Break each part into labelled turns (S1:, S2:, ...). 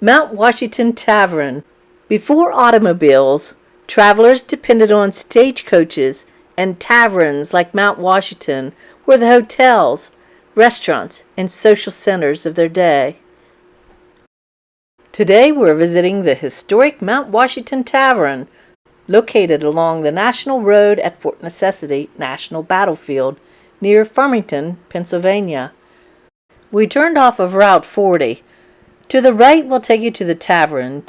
S1: Mount Washington Tavern. Before automobiles, travelers depended on stagecoaches, and taverns like Mount Washington were the hotels, restaurants, and social centers of their day. Today we're visiting the historic Mount Washington Tavern, located along the National Road at Fort Necessity National Battlefield near Farmington, Pennsylvania. We turned off of Route 40. To the right will take you to the tavern.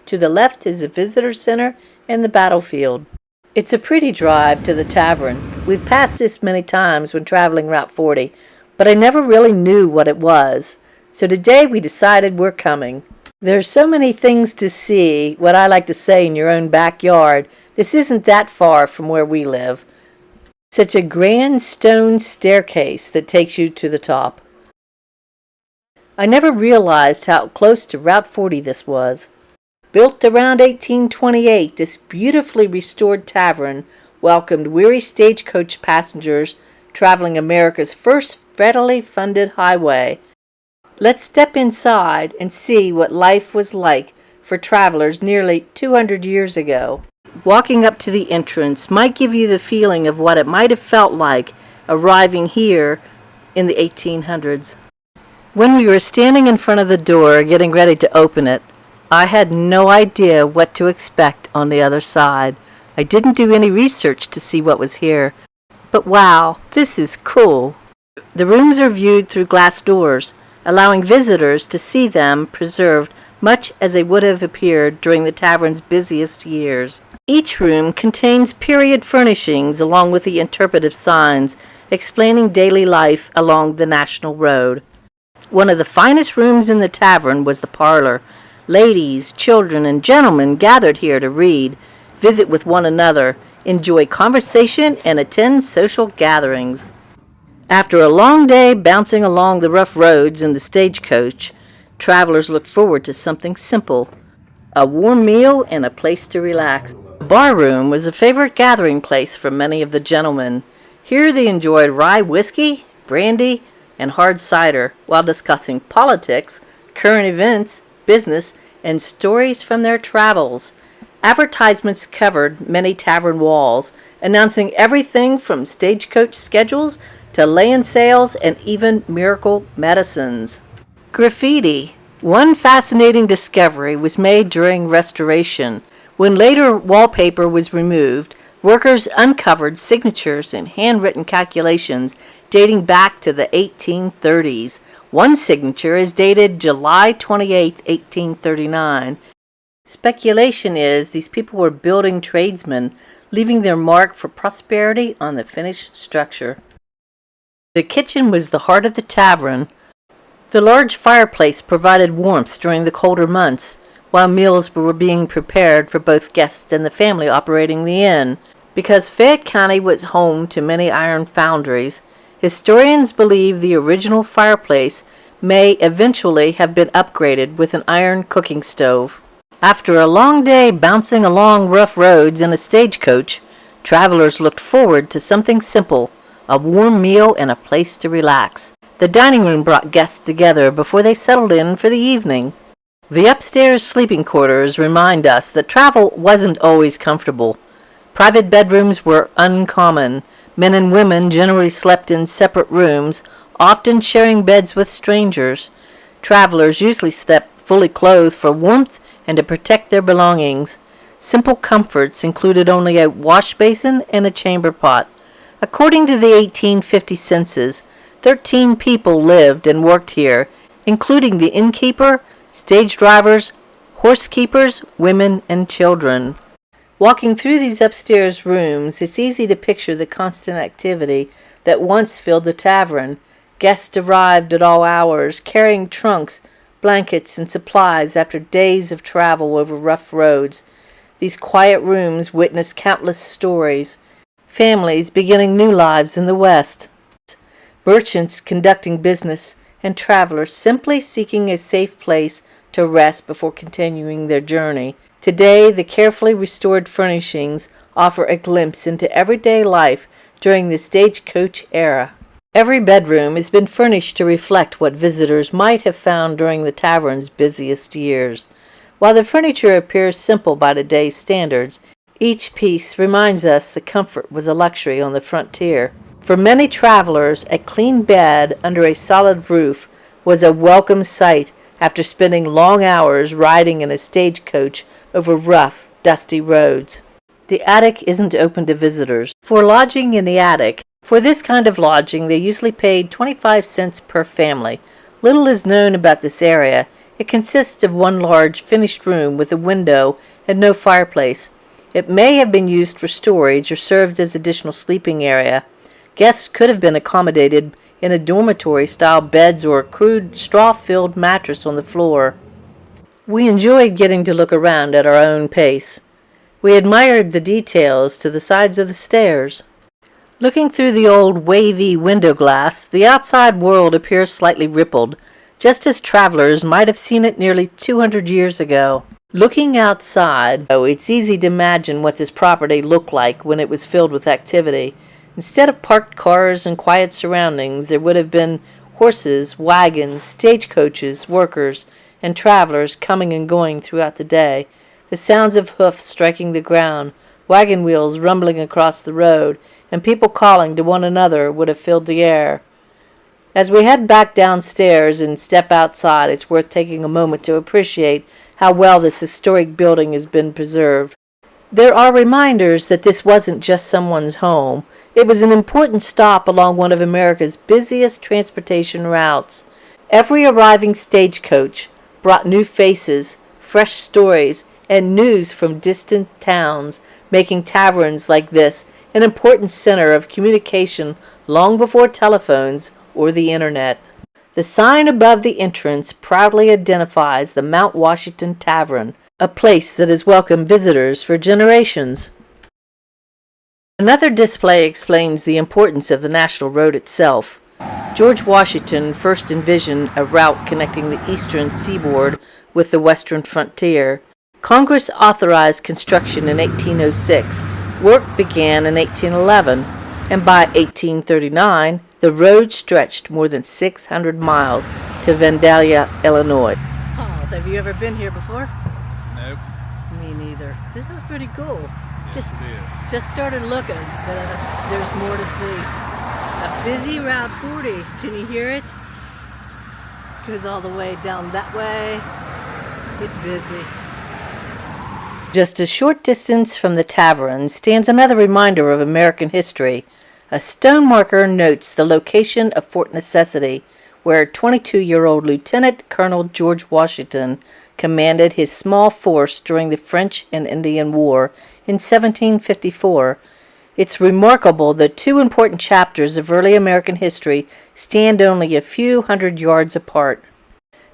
S1: To the left is the visitor center and the battlefield. It's a pretty drive to the tavern. We've passed this many times when traveling Route 40, but I never really knew what it was. So today we decided we're coming. There's so many things to see, what I like to say, in your own backyard. This isn't that far from where we live. Such a grand stone staircase that takes you to the top. I never realized how close to Route 40 this was. Built around 1828, this beautifully restored tavern welcomed weary stagecoach passengers traveling America's first federally funded highway. Let's step inside and see what life was like for travelers nearly 200 years ago. Walking up to the entrance might give you the feeling of what it might have felt like arriving here in the 1800s. When we were standing in front of the door getting ready to open it, I had no idea what to expect on the other side. I didn't do any research to see what was here. But wow, this is cool. The rooms are viewed through glass doors, allowing visitors to see them preserved much as they would have appeared during the tavern's busiest years. Each room contains period furnishings along with the interpretive signs explaining daily life along the National Road. One of the finest rooms in the tavern was the parlor. Ladies, children, and gentlemen gathered here to read, visit with one another, enjoy conversation, and attend social gatherings. After a long day bouncing along the rough roads in the stagecoach, travelers looked forward to something simple, a warm meal and a place to relax. The bar room was a favorite gathering place for many of the gentlemen. Here they enjoyed rye whiskey, brandy, and hard cider while discussing politics, current events, business, and stories from their travels. Advertisements covered many tavern walls, announcing everything from stagecoach schedules to land sales and even miracle medicines. Graffiti. One fascinating discovery was made during restoration. When later wallpaper was removed, workers uncovered signatures and handwritten calculations dating back to the 1830s. One signature is dated July 28, 1839. Speculation is these people were building tradesmen, leaving their mark for prosperity on the finished structure. The kitchen was the heart of the tavern. The large fireplace provided warmth during the colder months, while meals were being prepared for both guests and the family operating the inn. Because Fayette County was home to many iron foundries, historians believe the original fireplace may eventually have been upgraded with an iron cooking stove. After a long day bouncing along rough roads in a stagecoach, travelers looked forward to something simple, a warm meal and a place to relax. The dining room brought guests together before they settled in for the evening. The upstairs sleeping quarters remind us that travel wasn't always comfortable. Private bedrooms were uncommon. Men and women generally slept in separate rooms, often sharing beds with strangers. Travelers usually slept fully clothed for warmth and to protect their belongings. Simple comforts included only a wash basin and a chamber pot. According to the 1850 census, 13 people lived and worked here, including the innkeeper, stage drivers, horse keepers, women, and children. Walking through these upstairs rooms, it's easy to picture the constant activity that once filled the tavern. Guests arrived at all hours, carrying trunks, blankets, and supplies after days of travel over rough roads. These quiet rooms witnessed countless stories. Families beginning new lives in the West. Merchants conducting business, and travelers simply seeking a safe place to rest before continuing their journey. Today, the carefully restored furnishings offer a glimpse into everyday life during the stagecoach era. Every bedroom has been furnished to reflect what visitors might have found during the tavern's busiest years. While the furniture appears simple by today's standards, each piece reminds us that comfort was a luxury on the frontier. For many travelers, a clean bed under a solid roof was a welcome sight after spending long hours riding in a stagecoach over rough, dusty roads. The attic isn't open to visitors. For lodging in the attic, for this kind of lodging, they usually paid 25 cents per family. Little is known about this area. It consists of one large finished room with a window and no fireplace. It may have been used for storage or served as additional sleeping area. Guests could have been accommodated in a dormitory-style beds or a crude straw-filled mattress on the floor. We enjoyed getting to look around at our own pace. We admired the details to the sides of the stairs. Looking through the old wavy window glass, the outside world appears slightly rippled, just as travelers might have seen it nearly 200 years ago. Looking outside, it's easy to imagine what this property looked like when it was filled with activity. Instead of parked cars and quiet surroundings, there would have been horses, wagons, stagecoaches, workers, and travelers coming and going throughout the day. The sounds of hoofs striking the ground, wagon wheels rumbling across the road, and people calling to one another would have filled the air. As we head back downstairs and step outside, it's worth taking a moment to appreciate how well this historic building has been preserved. There are reminders that this wasn't just someone's home. It was an important stop along one of America's busiest transportation routes. Every arriving stagecoach brought new faces, fresh stories, and news from distant towns, making taverns like this an important center of communication long before telephones or the internet. The sign above the entrance proudly identifies the Mount Washington Tavern, a place that has welcomed visitors for generations. Another display explains the importance of the National Road itself. George Washington first envisioned a route connecting the eastern seaboard with the western frontier. Congress authorized construction in 1806. Work began in 1811, and by 1839, the road stretched more than 600 miles to Vandalia, Illinois. Oh, have you ever been here before?
S2: Nope.
S1: Me neither. This is pretty cool.
S2: Yes, it is.
S1: Just started looking, but there's more to see. A busy Route 40. Can you hear it? Goes all the way down that way. It's busy. Just a short distance from the tavern stands another reminder of American history. A stone marker notes the location of Fort Necessity, where 22-year-old Lieutenant Colonel George Washington commanded his small force during the French and Indian War in 1754. It's remarkable that two important chapters of early American history stand only a few hundred yards apart.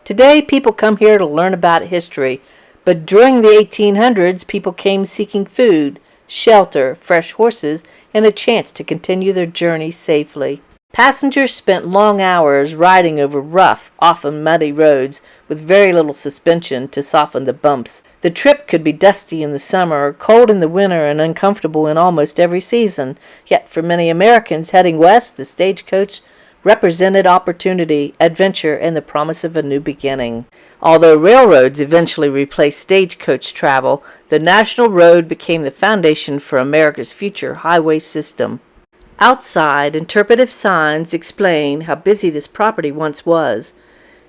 S1: Today, people come here to learn about history, but during the 1800s, people came seeking food, shelter, fresh horses, and a chance to continue their journey safely. Passengers spent long hours riding over rough, often muddy roads with very little suspension to soften the bumps. The trip could be dusty in the summer, cold in the winter, and uncomfortable in almost every season. Yet for many Americans heading west, the stagecoach represented opportunity, adventure, and the promise of a new beginning. Although railroads eventually replaced stagecoach travel, the National Road became the foundation for America's future highway system. Outside, interpretive signs explain how busy this property once was.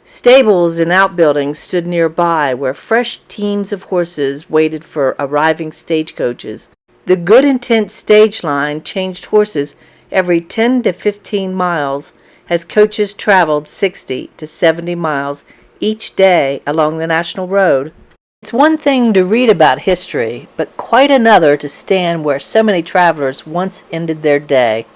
S1: Stables and outbuildings stood nearby where fresh teams of horses waited for arriving stagecoaches. The Good Intent stage line changed horses every 10 to 15 miles as coaches traveled 60 to 70 miles each day along the National Road. It's one thing to read about history, but quite another to stand where so many travelers once ended their day.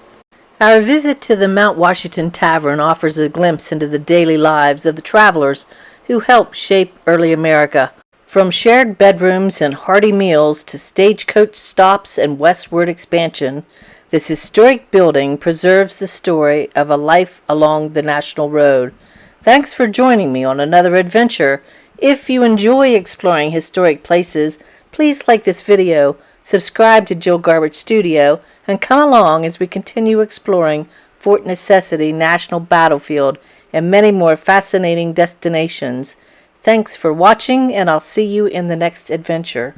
S1: Our visit to the Mount Washington Tavern offers a glimpse into the daily lives of the travelers who helped shape early America. From shared bedrooms and hearty meals to stagecoach stops and westward expansion, this historic building preserves the story of a life along the National Road. Thanks for joining me on another adventure. If you enjoy exploring historic places, please like this video, subscribe to Jill Garbart Studio, and come along as we continue exploring Fort Necessity National Battlefield, and many more fascinating destinations. Thanks for watching, and I'll see you in the next adventure.